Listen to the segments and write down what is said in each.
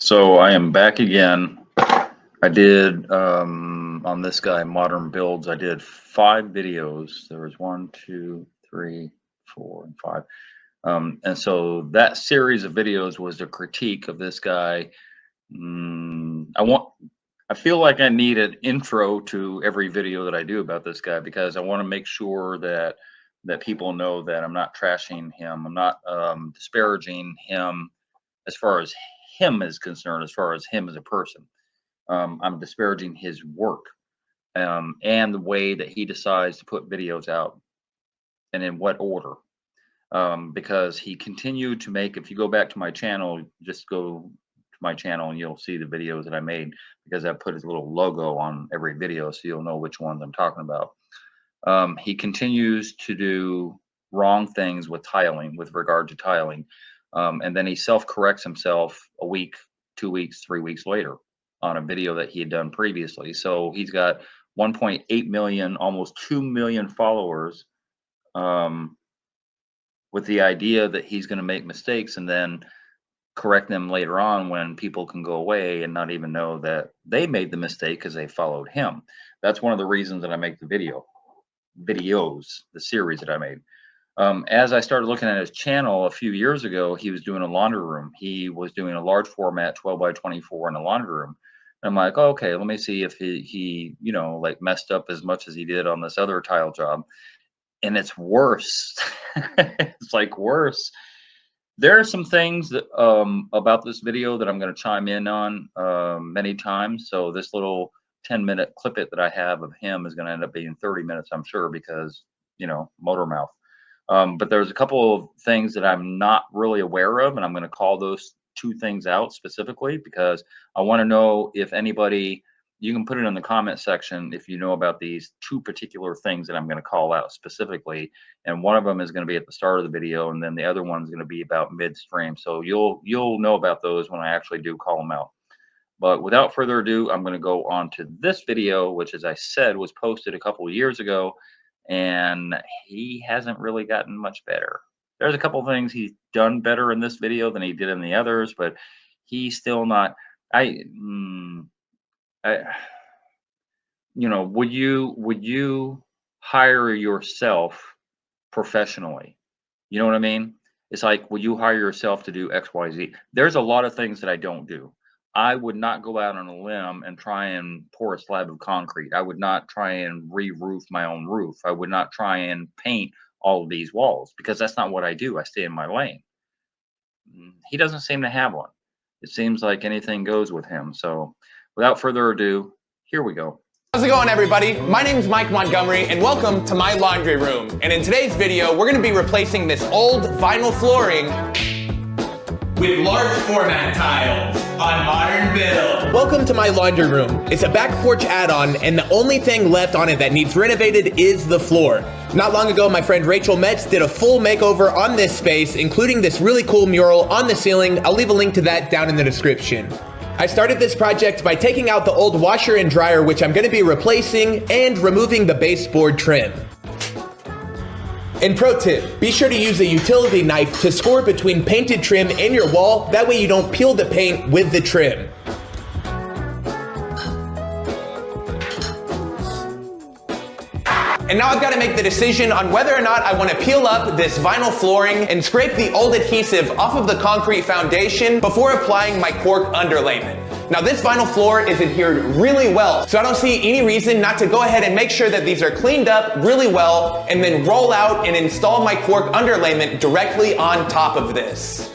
So I am back again. I did on this guy, Modern Builds, I did 5 videos. There was 1, 2, 3, 4, and 5. And so that series of videos was a critique of this guy. I feel like I need an intro to every video that I do about this guy because I want to make sure that people know that I'm not trashing him. I'm not disparaging him as far as him is concerned, as far as him as a person. I'm disparaging his work and the way that he decides to put videos out and in what order. Because he continued to make, if you go back to my channel, just go to my channel and you'll see the videos that I made because I put his little logo on every video so you'll know which ones I'm talking about. He continues to do wrong things with tiling, with regard to tiling. And then he self-corrects himself a week, 2 weeks, 3 weeks later on a video that he had done previously. So he's got 1.8 million, almost 2 million followers, with the idea that he's going to make mistakes and then correct them later on when people can go away and not even know that they made the mistake because they followed him. That's one of the reasons that I make the videos, the series that I made. As I started looking at his channel a few years ago, he was doing a laundry room. He was doing a large format 12 by 24 in a laundry room. And I'm like, oh, okay, let me see if he like messed up as much as he did on this other tile job. And it's worse. It's like worse. There are some things that about this video that I'm going to chime in on many times. So this little 10-minute clip it that I have of him is going to end up being 30 minutes, I'm sure, because motor mouth. But there's a couple of things that I'm not really aware of, and I'm going to call those 2 things out specifically because I want to know if anybody. You can put it in the comment section if you know about these 2 particular things that I'm going to call out specifically, and one of them is going to be at the start of the video, and then the other one's going to be about midstream. So you'll know about those when I actually do call them out. But without further ado, I'm going to go on to this video, which, as I said, was posted a couple of years ago, and he hasn't really gotten much better. There's a couple of things he's done better in this video than he did in the others, but he's still not. I would you hire yourself professionally? You know what I mean? It's like, would you hire yourself to do XYZ? There's a lot of things that I don't do. I would not go out on a limb and try and pour a slab of concrete. I would not try and re-roof my own roof. I would not try and paint all of these walls because that's not what I do. I stay in my lane. He doesn't seem to have one. It seems like anything goes with him. So without further ado, here we go. How's it going, everybody? My name's Mike Montgomery, and welcome to my laundry room. And in today's video, we're going to be replacing this old vinyl flooring with large format tiles on Modern Build. Welcome to my laundry room. It's a back porch add-on, and the only thing left on it that needs renovated is the floor. Not long ago, my friend Rachel Metz did a full makeover on this space, including this really cool mural on the ceiling. I'll leave a link to that down in the description. I started this project by taking out the old washer and dryer, which I'm going to be replacing, and removing the baseboard trim. And pro tip, be sure to use a utility knife to score between painted trim and your wall, that way you don't peel the paint with the trim. And now I've got to make the decision on whether or not I want to peel up this vinyl flooring and scrape the old adhesive off of the concrete foundation before applying my cork underlayment. Now this vinyl floor is adhered really well, so I don't see any reason not to go ahead and make sure that these are cleaned up really well and then roll out and install my cork underlayment directly on top of this.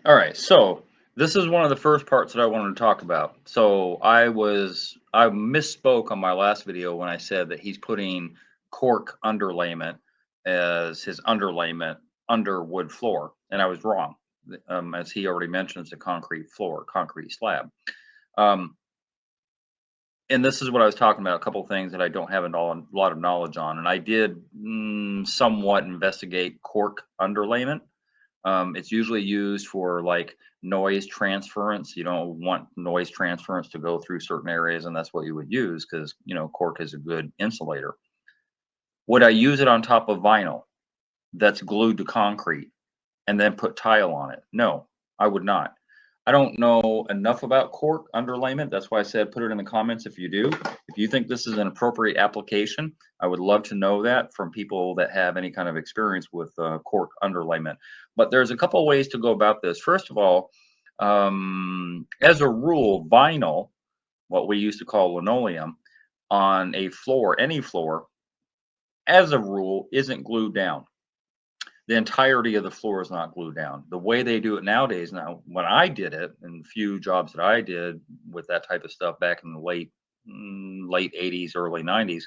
All right, so this is one of the first parts that I wanted to talk about. So I misspoke on my last video when I said that he's putting cork underlayment as his underlayment under wood floor, and I was wrong. As he already mentioned, it's a concrete floor, concrete slab. And this is what I was talking about, a couple of things that I don't have a lot of knowledge on, and I did somewhat investigate cork underlayment. It's usually used for like noise transference. You don't want noise transference to go through certain areas, and that's what you would use because cork is a good insulator. Would I use it on top of vinyl that's glued to concrete and then put tile on it? No, I would not. I don't know enough about cork underlayment. That's why I said put it in the comments if you do. If you think this is an appropriate application, I would love to know that from people that have any kind of experience with cork underlayment. But there's a couple of ways to go about this. First of all, as a rule, vinyl, what we used to call linoleum, on a floor, any floor, as a rule, isn't glued down. The entirety of the floor is not glued down. The way they do it nowadays, now, when I did it, and few jobs that I did with that type of stuff back in the late 80s, early 90s,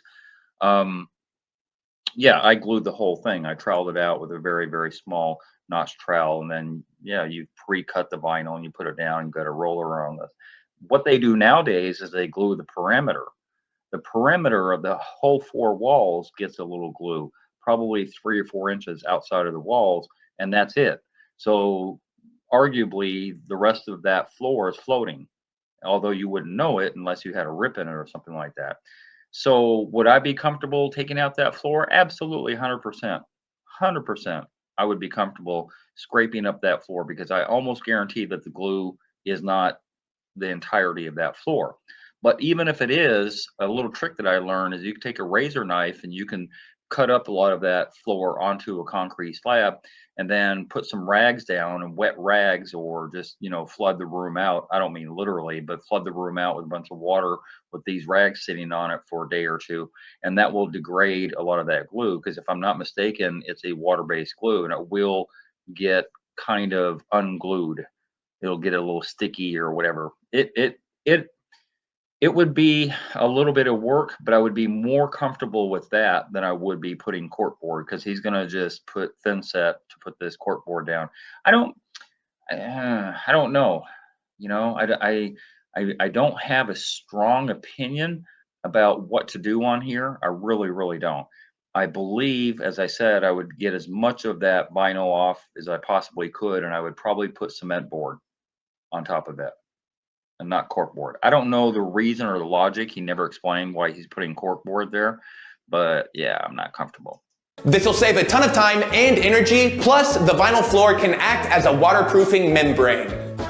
yeah, I glued the whole thing. I troweled it out with a very, very small notch trowel, and then, yeah, you pre-cut the vinyl and you put it down, and you got a roller on this. What they do nowadays is they glue the perimeter. The perimeter of the whole four walls gets a little glue, probably 3 or 4 inches outside of the walls, and that's it. So arguably the rest of that floor is floating, although you wouldn't know it unless you had a rip in it or something like that. So would I be comfortable taking out that floor? Absolutely, 100%. 100%. I would be comfortable scraping up that floor because I almost guarantee that the glue is not the entirety of that floor. But even if it is, a little trick that I learned is you can take a razor knife and you can cut up a lot of that floor onto a concrete slab and then put some rags down, and wet rags, or just, flood the room out. I don't mean literally, but flood the room out with a bunch of water with these rags sitting on it for a day or two. And that will degrade a lot of that glue, because if I'm not mistaken, it's a water-based glue and it will get kind of unglued. It'll get a little sticky or whatever. It would be a little bit of work, but I would be more comfortable with that than I would be putting corkboard, because he's going to just put thin set to put this corkboard down. I don't know. I don't have a strong opinion about what to do on here. I really, really don't. I believe, as I said, I would get as much of that vinyl off as I possibly could, and I would probably put cement board on top of it and not corkboard. I don't know the reason or the logic. He never explained why he's putting corkboard there, but yeah, I'm not comfortable. This will save a ton of time and energy, plus the vinyl floor can act as a waterproofing membrane.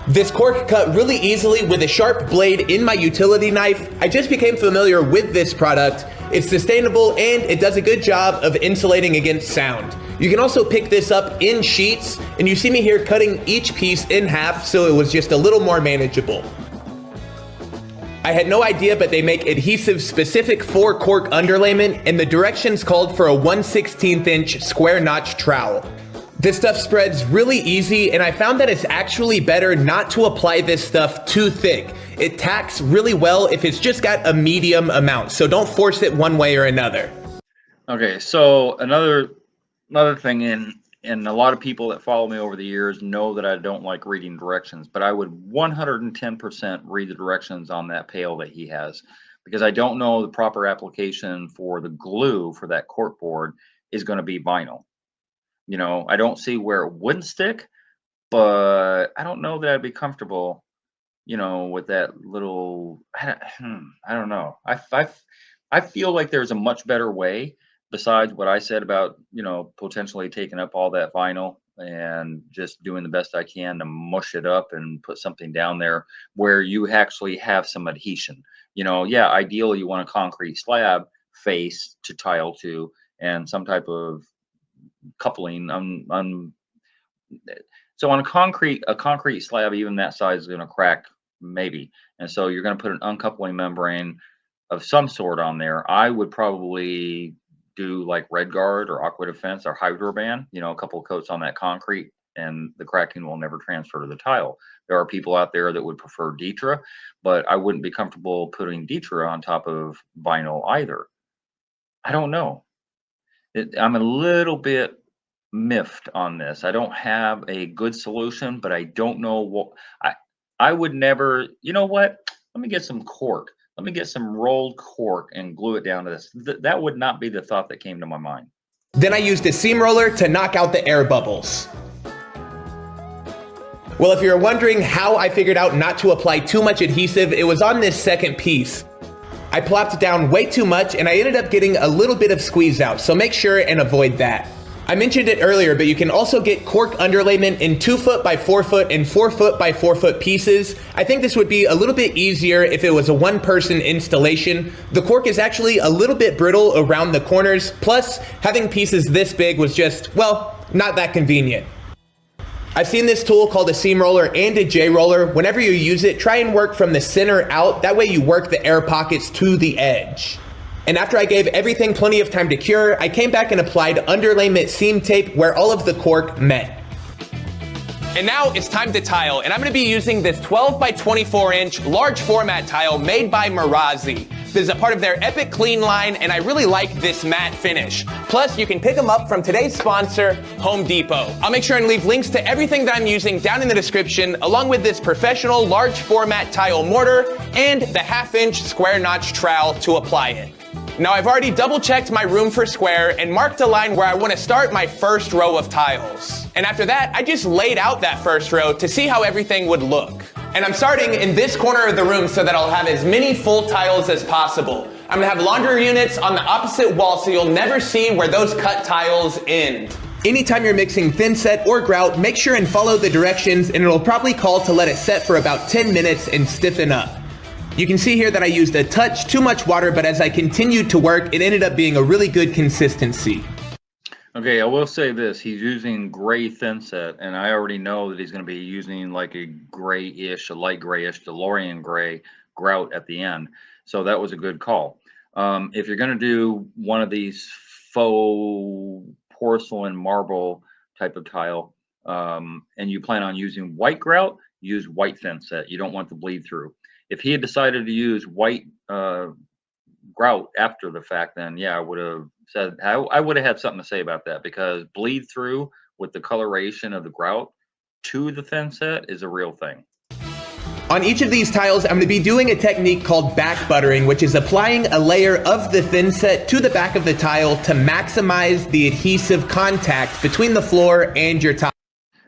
This cork cut really easily with a sharp blade in my utility knife. I just became familiar with this product. It's sustainable and it does a good job of insulating against sound. You can also pick this up in sheets, and you see me here cutting each piece in half so it was just a little more manageable. I had no idea, but they make adhesive specific for cork underlayment, and the directions called for a 1/16 inch square notch trowel. This stuff spreads really easy, and I found that it's actually better not to apply this stuff too thick. It tacks really well if it's just got a medium amount, so don't force it one way or another. Okay, so another thing, and a lot of people that follow me over the years know that I don't like reading directions, but I would 110% read the directions on that pail that he has, because I don't know the proper application for the glue for that corkboard is going to be vinyl. I don't see where it wouldn't stick, but I don't know that I'd be comfortable, with that little, I don't know. I feel like there's a much better way besides what I said about, potentially taking up all that vinyl and just doing the best I can to mush it up and put something down there where you actually have some adhesion. Yeah, ideally you want a concrete slab face to tile to and some type of coupling. So on a concrete slab, even that size is going to crack maybe, and so you're going to put an uncoupling membrane of some sort on there. I would probably do like Red Guard or Aqua Defense or Hydroban, a couple of coats on that concrete, and the cracking will never transfer to the tile. There are people out there that would prefer Ditra, but I wouldn't be comfortable putting Ditra on top of vinyl either. I don't know. I'm a little bit miffed on this. I don't have a good solution, but I don't know what I would never, you know what? Let me get some cork. Let me get some rolled cork and glue it down to this. That would not be the thought that came to my mind. Then I used a seam roller to knock out the air bubbles. Well, if you're wondering how I figured out not to apply too much adhesive, it was on this second piece. I plopped down way too much and I ended up getting a little bit of squeeze out, so make sure and avoid that. I mentioned it earlier, but you can also get cork underlayment in 2 foot by 4 foot and 4 foot by 4 foot pieces. I think this would be a little bit easier if it was a one-person installation. The cork is actually a little bit brittle around the corners, plus having pieces this big was just, well, not that convenient. I've seen this tool called a seam roller and a J roller. Whenever you use it, try and work from the center out. That way you work the air pockets to the edge. And after I gave everything plenty of time to cure, I came back and applied underlayment seam tape where all of the cork met. And now it's time to tile, and I'm going to be using this 12 by 24 inch large format tile made by Marazi. This is a part of their Epic Clean line, and I really like this matte finish. Plus, you can pick them up from today's sponsor, Home Depot. I'll make sure and leave links to everything that I'm using down in the description, along with this professional large format tile mortar and the 1/2 inch square notch trowel to apply it. Now I've already double checked my room for square and marked a line where I want to start my first row of tiles. And after that, I just laid out that first row to see how everything would look. And I'm starting in this corner of the room so that I'll have as many full tiles as possible. I'm gonna have laundry units on the opposite wall so you'll never see where those cut tiles end. Anytime you're mixing thin set or grout, make sure and follow the directions, and it'll probably call to let it set for about 10 minutes and stiffen up. You can see here that I used a touch too much water, but as I continued to work, it ended up being a really good consistency. Okay, I will say this, he's using gray thin set, and I already know that he's going to be using like a grayish, a light grayish, DeLorean gray grout at the end. So that was a good call. If you're going to do one of these faux porcelain marble type of tile, and you plan on using white grout, use white thin set. You don't want the bleed through. If he had decided to use white grout after the fact, then yeah, I would have said, I would have had something to say about that, because bleed through with the coloration of the grout to the thin set is a real thing. On each of these tiles, I'm going to be doing a technique called back buttering, which is applying a layer of the thin set to the back of the tile to maximize the adhesive contact between the floor and your tile.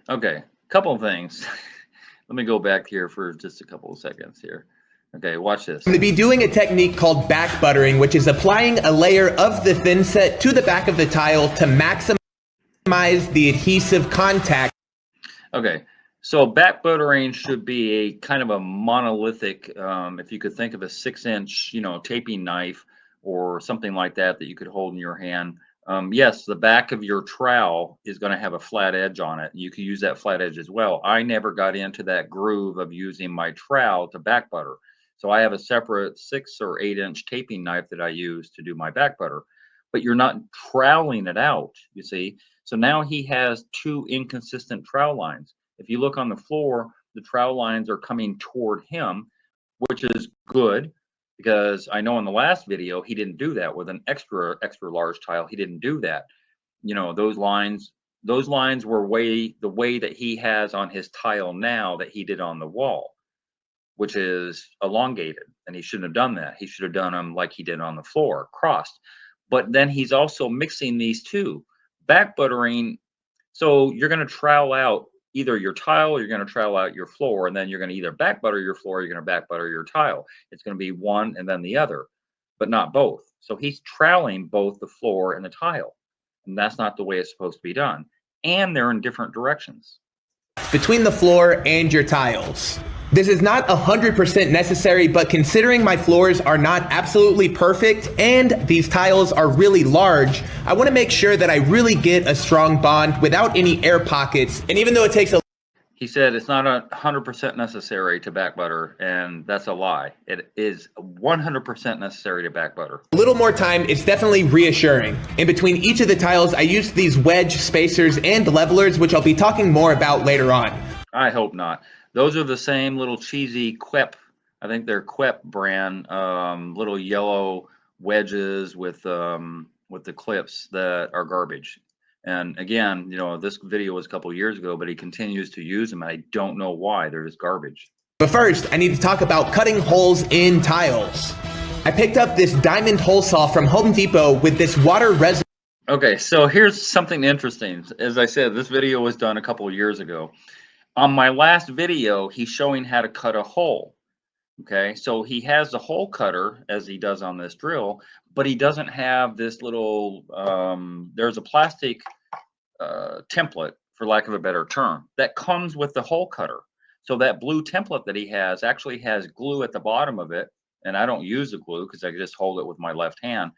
Okay, couple of things. Let me go back here for just a couple of seconds here. Okay, watch this. I'm going to be doing a technique called back buttering, which is applying a layer of the thin set to the back of the tile to maximize the adhesive contact. Okay, so back buttering should be a kind of a monolithic, if you could think of a 6-inch, taping knife or something like that that you could hold in your hand. Yes, the back of your trowel is going to have a flat edge on it. You can use that flat edge as well. I never got into that groove of using my trowel to back butter. So I have a separate 6 or 8-inch taping knife that I use to do my back butter. But you're not troweling it out, you see. So now he has 2 inconsistent trowel lines. If you look on the floor, the trowel lines are coming toward him, which is good. Because I know in the last video, he didn't do that with an extra large tile. He didn't do that. Those lines were the way that he has on his tile now that he did on the wall, which is elongated. And he shouldn't have done that. He should have done them like he did on the floor, crossed. But then he's also mixing these two. Back buttering, so you're going to trowel out either your tile or you're going to trowel out your floor, and then you're going to either back butter your floor or you're going to back butter your tile. It's going to be one and then the other, but not both. So he's troweling both the floor and the tile, and that's not the way it's supposed to be done. And they're in different directions. Between the floor and your tiles. This is not 100% necessary, but considering my floors are not absolutely perfect and these tiles are really large, I want to make sure that I really get a strong bond without any air pockets. And even though it takes a... He said it's not 100% necessary to back butter, and that's a lie. It is 100% necessary to back butter. A little more time, it's definitely reassuring. In between each of the tiles, I used these wedge spacers and levelers, which I'll be talking more about later on. I hope not. Those are the same little cheesy Quep, I think they're Quep brand, little yellow wedges with the clips that are garbage. And again, this video was a couple years ago, but he continues to use them, and I don't know why. They're just garbage. But first, I need to talk about cutting holes in tiles. I picked up this diamond hole saw from Home Depot with this water resin. Okay, so here's something interesting. As I said, this video was done a couple of years ago. On my last video, he's showing how to cut a hole. Okay, so he has the hole cutter as he does on this drill, but he doesn't have this little, there's a plastic template, for lack of a better term, that comes with the hole cutter. So that blue template that he has actually has glue at the bottom of it, and I don't use the glue because I just hold it with my left hand.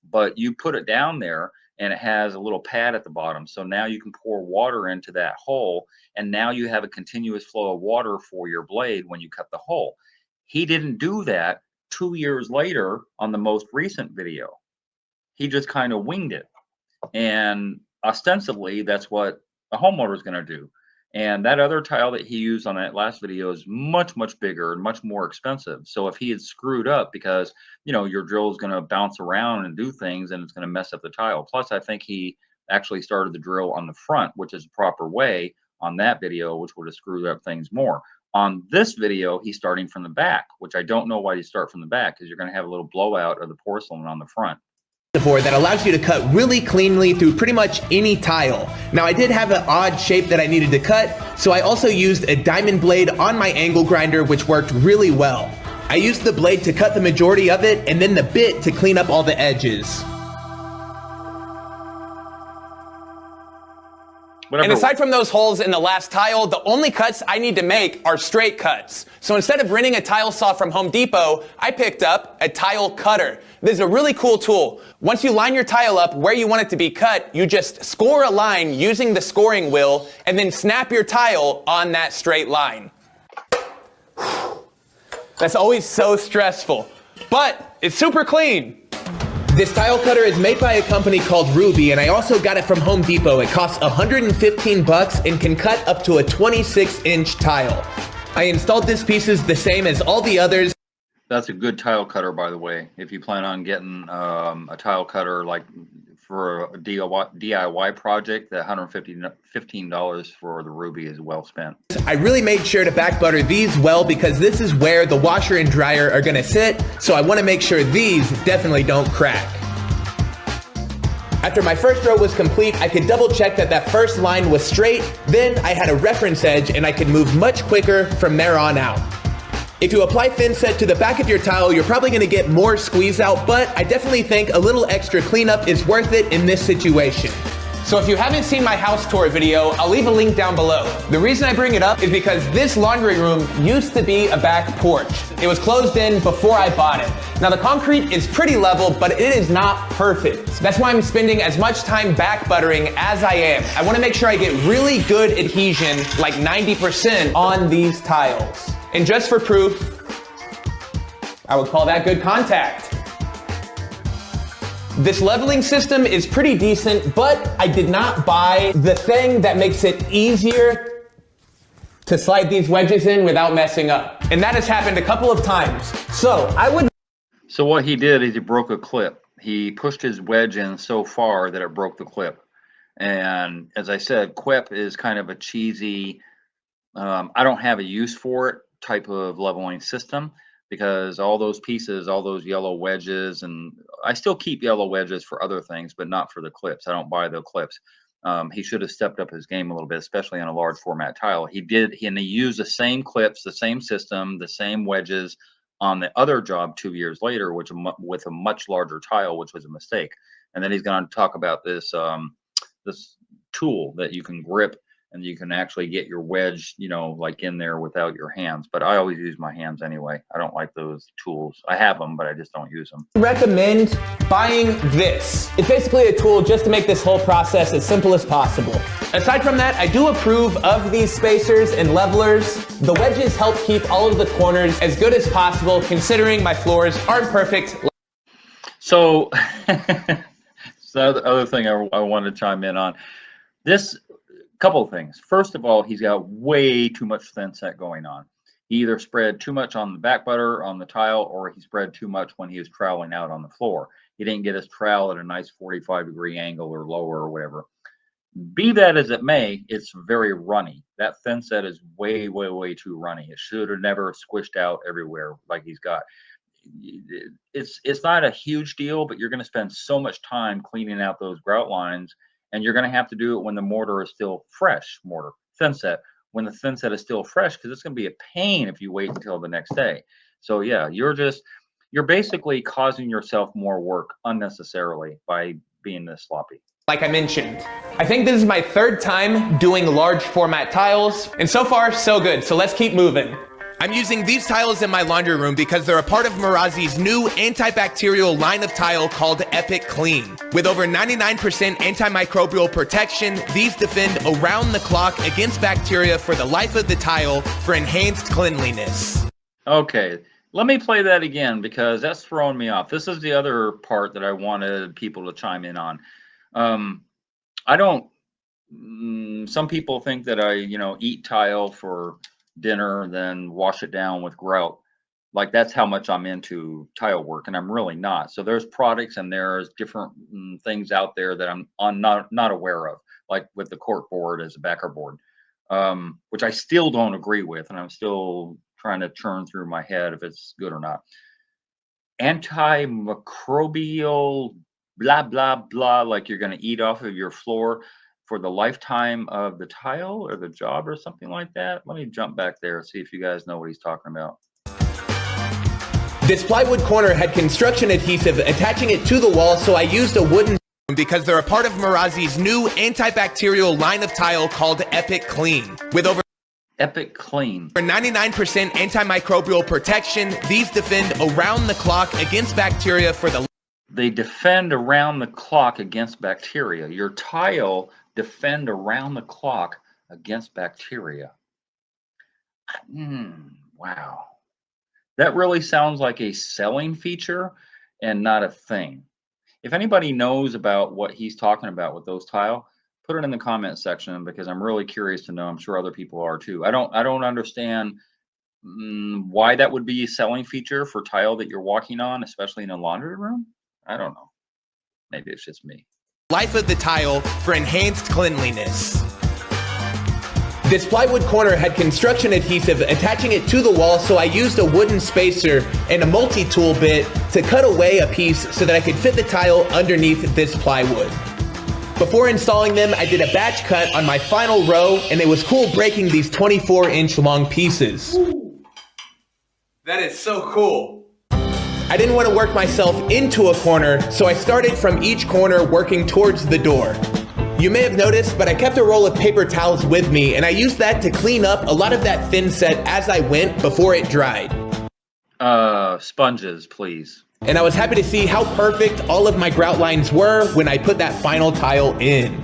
But you put it down there, and it has a little pad at the bottom. So now you can pour water into that hole, and now you have a continuous flow of water for your blade when you cut the hole. He didn't do that 2 years later on the most recent video. He just kind of winged it. And ostensibly, that's what a homeowner is going to do. And that other tile that he used on that last video is much, much bigger and much more expensive. So if he had screwed up because, your drill is going to bounce around and do things and it's going to mess up the tile. Plus, I think he actually started the drill on the front, which is the proper way on that video, which would have screwed up things more. On this video, he's starting from the back, which I don't know why you start from the back, because you're going to have a little blowout of the porcelain on the front that allows you to cut really cleanly through pretty much any tile. Now I did have an odd shape that I needed to cut, so I also used a diamond blade on my angle grinder, which worked really well. I used the blade to cut the majority of it, and then the bit to clean up all the edges. And aside from those holes in the last tile, the only cuts I need to make are straight cuts. So instead of renting a tile saw from Home Depot, I picked up a tile cutter. This is a really cool tool. Once you line your tile up where you want it to be cut, you just score a line using the scoring wheel and then snap your tile on that straight line. That's always so stressful, but it's super clean. This tile cutter is made by a company called Ruby, and I also got it from Home Depot. It costs 115 bucks and can cut up to a 26-inch tile. I installed this piece is the same as all the others. That's a good tile cutter, by the way. If you plan on getting a tile cutter like for a DIY project, that $115 for the Ruby is well spent. I really made sure to back butter these well because this is where the washer and dryer are gonna sit, so I wanna make sure these definitely don't crack. After my first row was complete, I could double check that that first line was straight, then I had a reference edge and I could move much quicker from there on out. If you apply thin set to the back of your tile, you're probably gonna get more squeeze out, but I definitely think a little extra cleanup is worth it in this situation. So if you haven't seen my house tour video, I'll leave a link down below. The reason I bring it up is because this laundry room used to be a back porch. It was closed in before I bought it. Now the concrete is pretty level, but it is not perfect. That's why I'm spending as much time back buttering as I am. I wanna make sure I get really good adhesion, like 90% on these tiles. And just for proof, I would call that good contact. This leveling system is pretty decent, but I did not buy the thing that makes it easier to slide these wedges in without messing up. And that has happened a couple of times. So what he did is he broke a clip. He pushed his wedge in so far that it broke the clip. And as I said, quip is kind of a cheesy, I don't have a use for it type of leveling system, because all those pieces, all those yellow wedges, and I still keep yellow wedges for other things, but not for the clips. I don't buy the clips. He should have stepped up his game a little bit, especially on a large format tile. He did, and he used the same clips, the same system, the same wedges on the other job 2 years later, which with a much larger tile, which was a mistake. And then he's going to talk about this this tool that you can grip, and you can actually get your wedge, like in there without your hands. But I always use my hands anyway. I don't like those tools. I have them, but I just don't use them. Recommend buying this. It's basically a tool just to make this whole process as simple as possible. Aside from that, I do approve of these spacers and levelers. The wedges help keep all of the corners as good as possible, considering my floors aren't perfect. So, so the other thing I want to chime in on, this couple of things. First of all, he's got way too much thin set going on. He either spread too much on the back butter on the tile, or he spread too much when he was troweling out on the floor. He didn't get his trowel at a nice 45-degree angle or lower or whatever. Be that as it may, it's very runny. That thin set is way, way, way too runny. It should have never squished out everywhere like he's got. It's not a huge deal, but you're going to spend so much time cleaning out those grout lines. And you're going to have to do it when the mortar is still fresh, thin set, when the thin set is still fresh, because it's going to be a pain if you wait until the next day. So yeah, you're basically causing yourself more work unnecessarily by being this sloppy. like I mentioned. I think this is my third time doing large format tiles, and so far, so good, so let's keep moving. I'm using these tiles in my laundry room because they're a part of Marazi's new antibacterial line of tile called Epic Clean. With over 99% antimicrobial protection, these defend around the clock against bacteria for the life of the tile for enhanced cleanliness. Okay, let me play that again because that's throwing me off. This is the other part that I wanted people to chime in on. I don't, some people think that I, eat tile for dinner, then wash it down with grout. Like that's how much I'm into tile work, and I'm really not. So there's products and there's different things out there that I'm not aware of, like with the cork board as a backer board, which I still don't agree with, and I'm still trying to churn through my head if it's good or not. Antimicrobial, blah blah blah, like you're going to eat off of your floor for the lifetime of the tile or the job or something like that. Let me jump back there and see if you guys know what he's talking about. This plywood corner had construction adhesive attaching it to the wall, so I used a wooden because they're a part of Marazi's new antibacterial line of tile called Epic Clean. With over Epic Clean. For 99% antimicrobial protection, these defend around the clock against bacteria for the... They defend around the clock against bacteria. Your tile defend around the clock against bacteria. Wow. That really sounds like a selling feature and not a thing. If anybody knows about what he's talking about with those tile, put it in the comment section because I'm really curious to know. I'm sure other people are too. I don't understand why that would be a selling feature for tile that you're walking on, especially in a laundry room. I don't know. Maybe it's just me. Life of the tile for enhanced cleanliness. This plywood corner had construction adhesive attaching it to the wall, so I used a wooden spacer and a multi-tool bit to cut away a piece so that I could fit the tile underneath this plywood. Before installing them, I did a batch cut on my final row, and it was cool breaking these 24-inch long pieces. Ooh, that is so cool. I didn't want to work myself into a corner, so I started from each corner working towards the door. You may have noticed, but I kept a roll of paper towels with me, and I used that to clean up a lot of that thin set as I went before it dried. Sponges, please. And I was happy to see how perfect all of my grout lines were when I put that final tile in.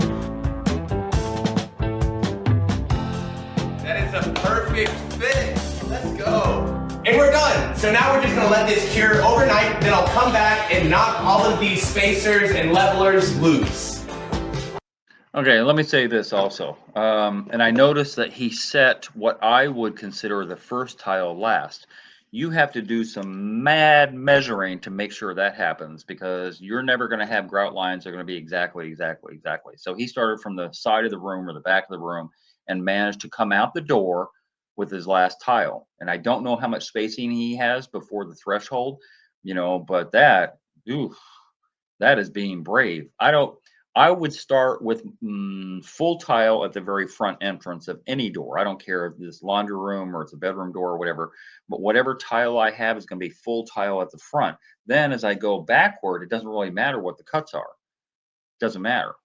That is a perfect fit. Let's go. And we're done. So now we're just gonna let this cure overnight, then I'll come back and knock all of these spacers and levelers loose. Okay, let me say this also. And I noticed that he set what I would consider the first tile last. You have to do some mad measuring to make sure that happens because you're never going to have grout lines that are going to be exactly. So he started from the side of the room or the back of the room and managed to come out the door with his last tile. And I don't know how much spacing he has before the threshold, but that is being brave. I would start with full tile at the very front entrance of any door. I don't care if it's laundry room or it's a bedroom door or whatever, but whatever tile I have is going to be full tile at the front. Then as I go backward, it doesn't really matter what the cuts are. It doesn't matter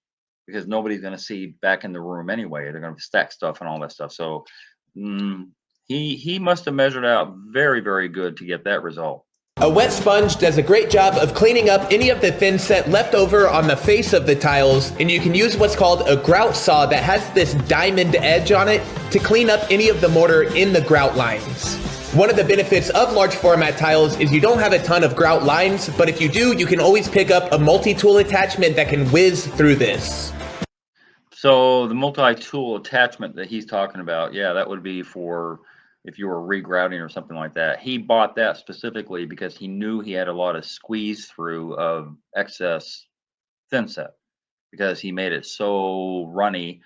because nobody's going to see back in the room anyway. They're going to stack stuff and all that stuff. So he must have measured out very, very good to get that result. A wet sponge does a great job of cleaning up any of the thin set left over on the face of the tiles, and you can use what's called a grout saw that has this diamond edge on it to clean up any of the mortar in the grout lines. One of the benefits of large format tiles is you don't have a ton of grout lines, but if you do, you can always pick up a multi-tool attachment that can whiz through this. So the multi-tool attachment that he's talking about, yeah, that would be for if you were regrouting or something like that. He bought that specifically because he knew he had a lot of squeeze through of excess thin set because he made it so runny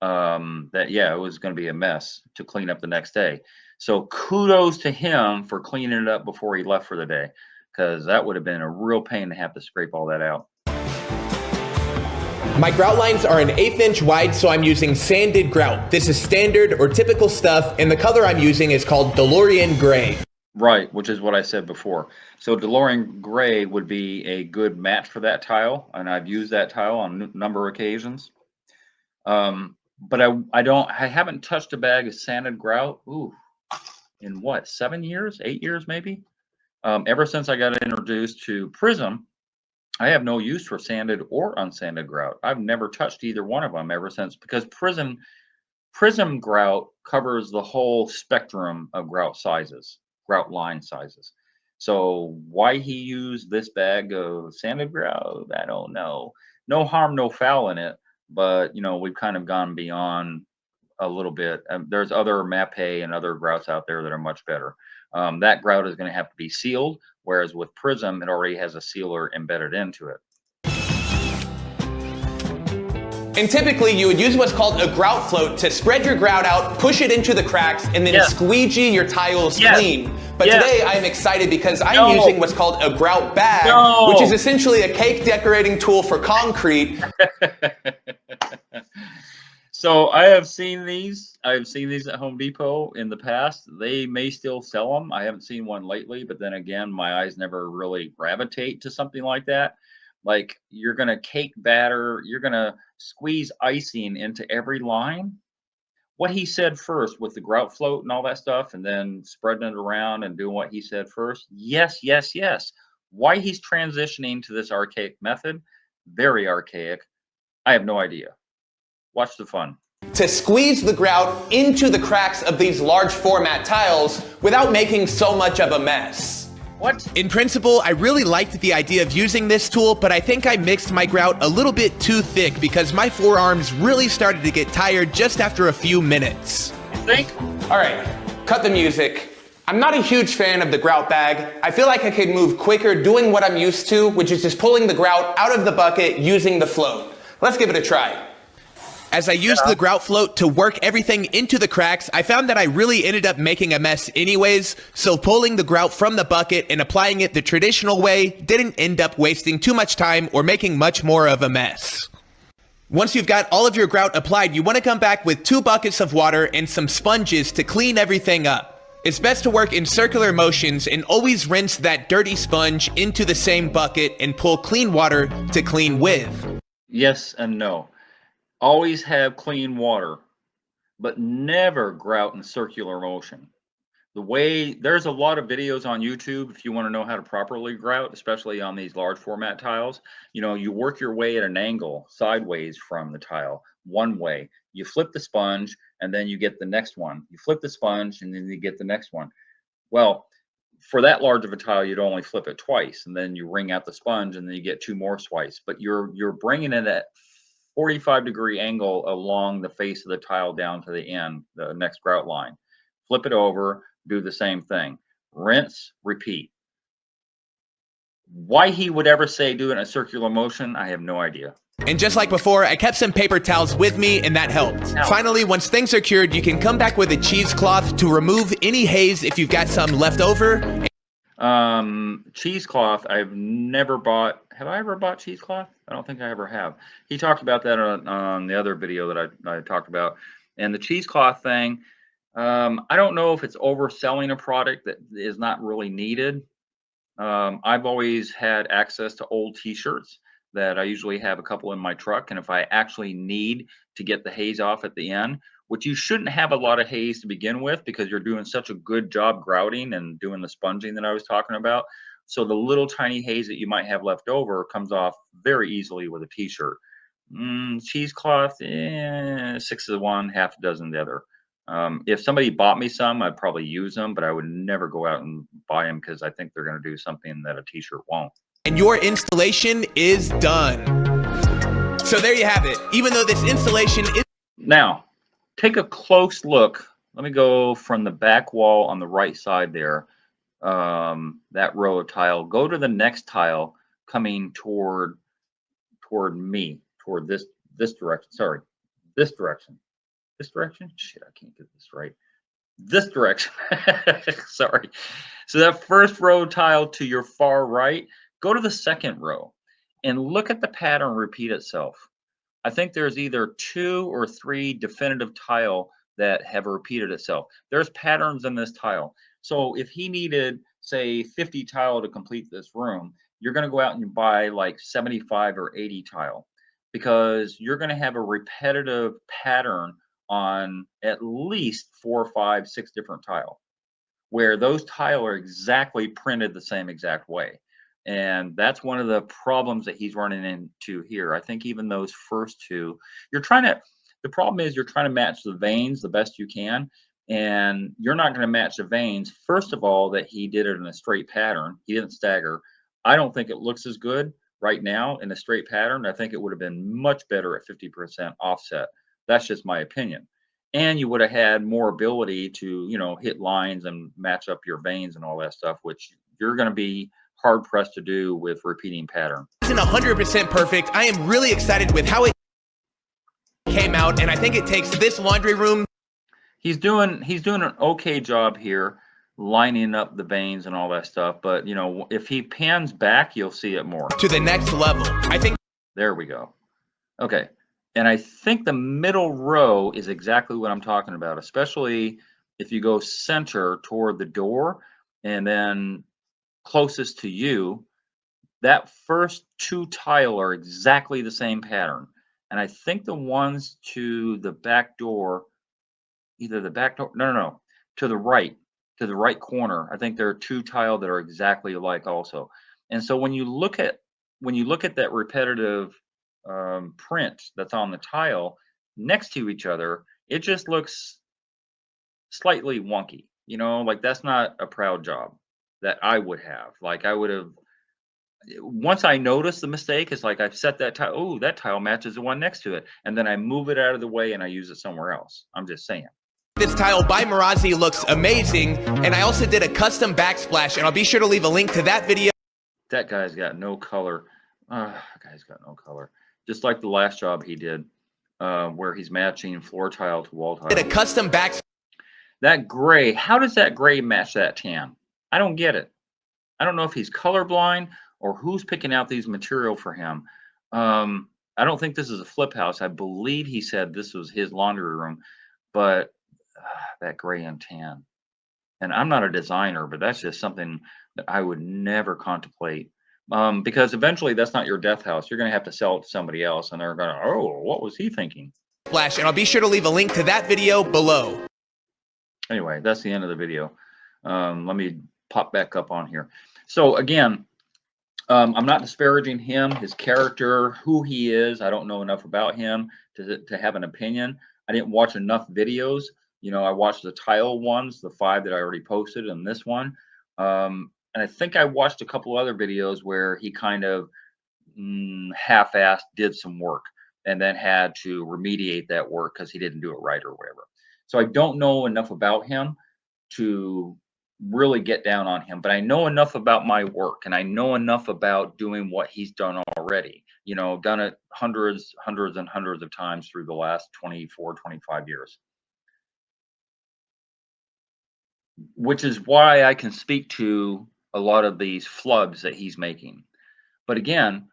that, yeah, it was going to be a mess to clean up the next day. So kudos to him for cleaning it up before he left for the day because that would have been a real pain to have to scrape all that out. My grout lines are an 1/8 inch wide, so I'm using sanded grout. This is standard or typical stuff, and the color I'm using is called DeLorean Gray. Right, which is what I said before. So DeLorean Gray would be a good match for that tile, and I've used that tile on a number of occasions. But I haven't touched a bag of sanded grout. Ooh, in what, 7 years, 8 years maybe? Ever since I got introduced to Prism, I have no use for sanded or unsanded grout. I've never touched either one of them ever since, because Prism grout covers the whole spectrum of grout sizes, grout line sizes. So why he used this bag of sanded grout, I don't know. No harm, no foul in it, but we've kind of gone beyond a little bit. There's other Mapei and other grouts out there that are much better. That grout is going to have to be sealed, whereas with Prism, it already has a sealer embedded into it. And typically you would use what's called a grout float to spread your grout out, push it into the cracks, and then Yes. squeegee your tiles Yes. clean. But Yes. today I'm excited because I'm No. using what's called a grout bag, No. which is essentially a cake decorating tool for concrete. So I have seen these. I've seen these at Home Depot in the past. They may still sell them. I haven't seen one lately, but then again, my eyes never really gravitate to something like that. Like, you're gonna cake batter, you're gonna squeeze icing into every line. What he said first with the grout float and all that stuff, and then spreading it around and doing what he said first. Yes, yes, yes. Why he's transitioning to this archaic method, very archaic. I have no idea. Watch the fun. To squeeze the grout into the cracks of these large format tiles without making so much of a mess. What? In principle, I really liked the idea of using this tool, but I think I mixed my grout a little bit too thick because my forearms really started to get tired just after a few minutes. You think? All right, cut the music. I'm not a huge fan of the grout bag. I feel like I could move quicker doing what I'm used to, which is just pulling the grout out of the bucket using the float. Let's give it a try. As I used the grout float to work everything into the cracks, I found that I really ended up making a mess anyways, so pulling the grout from the bucket and applying it the traditional way didn't end up wasting too much time or making much more of a mess. Once you've got all of your grout applied, you want to come back with 2 buckets of water and some sponges to clean everything up. It's best to work in circular motions and always rinse that dirty sponge into the same bucket and pull clean water to clean with. Yes and no. Always have clean water, but never grout in circular motion. There's a lot of videos on YouTube if you want to know how to properly grout, especially on these large format tiles. You work your way at an angle sideways from the tile, one way. You flip the sponge and then you get the next one. You flip the sponge and then you get the next one. Well, for that large of a tile, you'd only flip it twice, and then you wring out the sponge and then you get 2 more swipes. But you're bringing it at 45-degree angle along the face of the tile down to the end, the next grout line. Flip it over, do the same thing. Rinse, repeat. Why he would ever say do it in a circular motion, I have no idea. And just like before, I kept some paper towels with me and that helped. Finally, once things are cured, you can come back with a cheesecloth to remove any haze if you've got some left over. Cheesecloth, I've never bought. Have I ever bought cheesecloth? I don't think I ever have. He talked about that on the other video that I talked about. And the cheesecloth thing, I don't know if it's overselling a product that is not really needed. I've always had access to old t-shirts that I usually have a couple in my truck. And if I actually need to get the haze off at the end, which you shouldn't have a lot of haze to begin with because you're doing such a good job grouting and doing the sponging that I was talking about. So the little tiny haze that you might have left over comes off very easily with a t-shirt. Cheesecloth, 6 of one, half a dozen the other. If somebody bought me some, I'd probably use them, but I would never go out and buy them because I think they're going to do something that a t-shirt won't. And your installation is done. So there you have it. Even though this installation is... Now, take a close look. Let me go from the back wall on the right side there, that row of tile. Go to the next tile coming toward me, toward this direction. Sorry, this direction. This direction? Shit, I can't get this right. This direction. Sorry. So that first row tile to your far right, go to the second row and look at the pattern repeat itself. I think there's either 2 or 3 definitive tile that have repeated itself. There's patterns in this tile. So if he needed, say, 50 tile to complete this room, you're going to go out and you buy like 75 or 80 tile because you're going to have a repetitive pattern on at least 4, 5, 6 different tile where those tile are exactly printed the same exact way. And that's one of the problems that he's running into here. I think even those first two, you're trying to, the problem is you're trying to match the veins the best you can. And you're not going to match the veins. First of all, that he did it in a straight pattern. He didn't stagger. I don't think it looks as good right now in a straight pattern. I think it would have been much better at 50% offset. That's just my opinion. And you would have had more ability to, hit lines and match up your veins and all that stuff, which you're going to be hard pressed to do with repeating pattern. Isn't 100% perfect. I am really excited with how it came out, and I think it takes this laundry room. He's doing an okay job here lining up the veins and all that stuff, but if he pans back, you'll see it more. To the next level. I think there we go. Okay. And I think the middle row is exactly what I'm talking about, especially if you go center toward the door and then closest to you, that first 2 tile are exactly the same pattern. And I think the ones to the back door, either the back door, no, to the right corner, I think there are 2 tile that are exactly alike also. And so when you look at that repetitive print that's on the tile next to each other, it just looks slightly wonky. Like that's not a proud job that I would have. Like I would have, once I notice the mistake, it's like I've set that tile. Oh, that tile matches the one next to it, and then I move it out of the way and I use it somewhere else. I'm just saying. this tile by Marazzi looks amazing, and I also did a custom backsplash, and I'll be sure to leave a link to that video. That guy's got no color. Guy's got no color. Just like the last job he did, where he's matching floor tile to wall tile. Did a custom backsplash. That gray, how does that gray match that tan? I don't get it. I don't know if he's colorblind or who's picking out these material for him. I don't think this is a flip house. I believe he said this was his laundry room, but that gray and tan. And I'm not a designer, but that's just something that I would never contemplate. Because eventually that's not your death house. You're going to have to sell it to somebody else, and they're going to, oh, what was he thinking? Flash, and I'll be sure to leave a link to that video below. Anyway, that's the end of the video. Let me pop back up on here. So again, I'm not disparaging him, his character, who he is. I don't know enough about him to have an opinion. I didn't watch enough videos. I watched the tile ones, the 5 that I already posted, and this one. And I think I watched a couple other videos where he kind of half-assed did some work and then had to remediate that work because he didn't do it right or whatever. So I don't know enough about him to really get down on him, but I know enough about my work, and I know enough about doing what he's done already. Done it hundreds and hundreds of times through the last 24, 25 years. Which is why I can speak to a lot of these flubs that he's making. But again,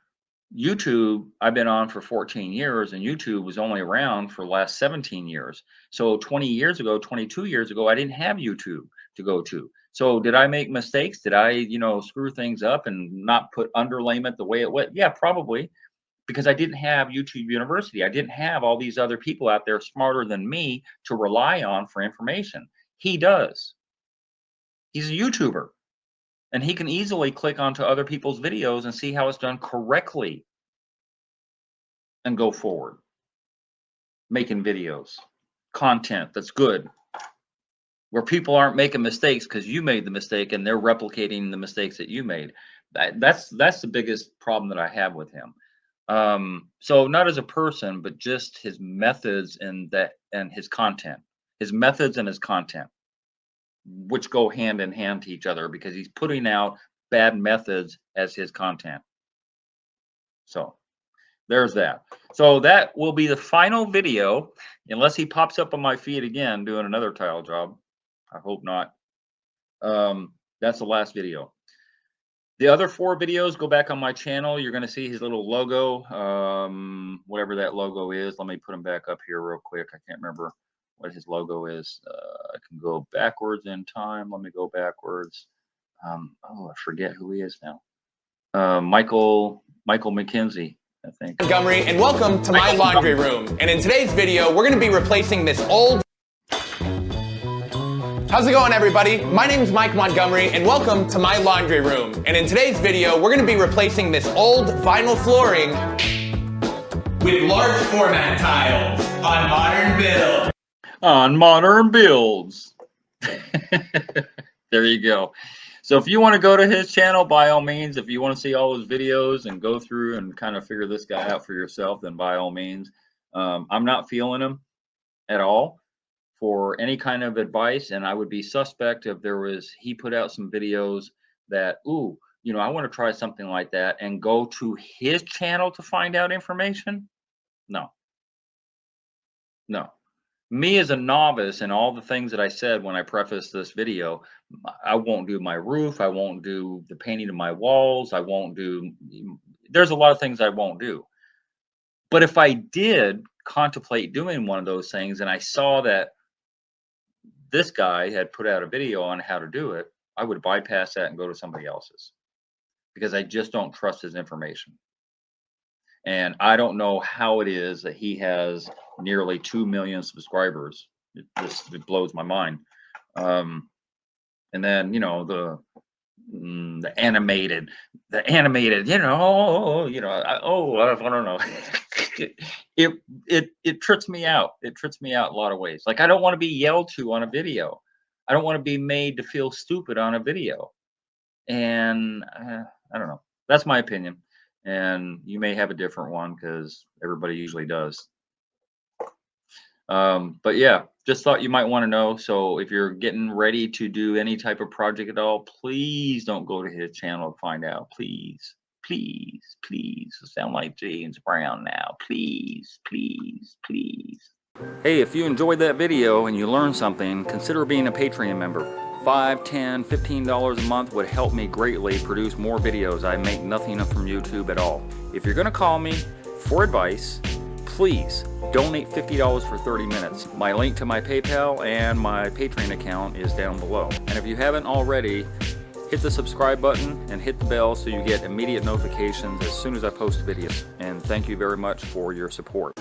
YouTube, I've been on for 14 years, and YouTube was only around for the last 17 years. So 20 years ago, 22 years ago, I didn't have YouTube to go to. So did I make mistakes? Did I, screw things up and not put underlayment the way it went? Yeah, probably, because I didn't have YouTube University. I didn't have all these other people out there smarter than me to rely on for information. He does. He's a YouTuber. And he can easily click onto other people's videos and see how it's done correctly and go forward. Making videos, content that's good, where people aren't making mistakes because you made the mistake and they're replicating the mistakes that you made. That's the biggest problem that I have with him. So not as a person, but just his methods and his content, his methods and his content, which go hand in hand to each other because he's putting out bad methods as his content. So there's that. So that will be the final video, unless he pops up on my feed again doing another tile job. I hope not. That's the last video. The other 4 videos, go back on my channel. You're going to see his little logo, whatever that logo is. Let me put him back up here real quick. I can't remember what his logo is. I can go backwards in time. Let me go backwards. Oh, I forget who he is now. Michael McKenzie, I think. Montgomery, and welcome to my laundry room. And in today's video, we're gonna be replacing this old... How's it going, everybody? My name's Mike Montgomery, and welcome to my laundry room. And in today's video, we're gonna be replacing this old vinyl flooring with large format tiles on modern builds. On modern builds. There you go. So if you want to go to his channel, by all means. If you want to see all his videos and go through and kind of figure this guy out for yourself, then by all means. I'm not feeling him at all for any kind of advice, and I would be suspect if he put out some videos that, ooh, you know, I want to try something like that, and go to his channel to find out information. No. Me as a novice, and all the things that I said when I prefaced this video, I won't do my roof, I won't do the painting of my walls, there's a lot of things I won't do. But if I did contemplate doing one of those things, and I saw that this guy had put out a video on how to do it, I would bypass that and go to somebody else's, because I just don't trust his information. And I don't know how it is that he has nearly 2 million subscribers. It blows my mind. And then, you know, the animated, you know, I don't know. It trips me out. It trips me out a lot of ways. Like, I don't want to be yelled to on a video. I don't want to be made to feel stupid on a video. And I don't know. That's my opinion. And you may have a different one, because everybody usually does. But yeah, just thought you might want to know. So if you're getting ready to do any type of project at all, please don't go to his channel to find out. Please. I sound like James Brown now. Please. Hey, if you enjoyed that video and you learned something, consider being a Patreon member. $5, $10, $15 a month would help me greatly produce more videos. I make nothing from YouTube at all. If you're gonna call me for advice, please donate $50 for 30 minutes. My link to my PayPal and my Patreon account is down below. And if you haven't already, hit the subscribe button and hit the bell so you get immediate notifications as soon as I post videos. And thank you very much for your support.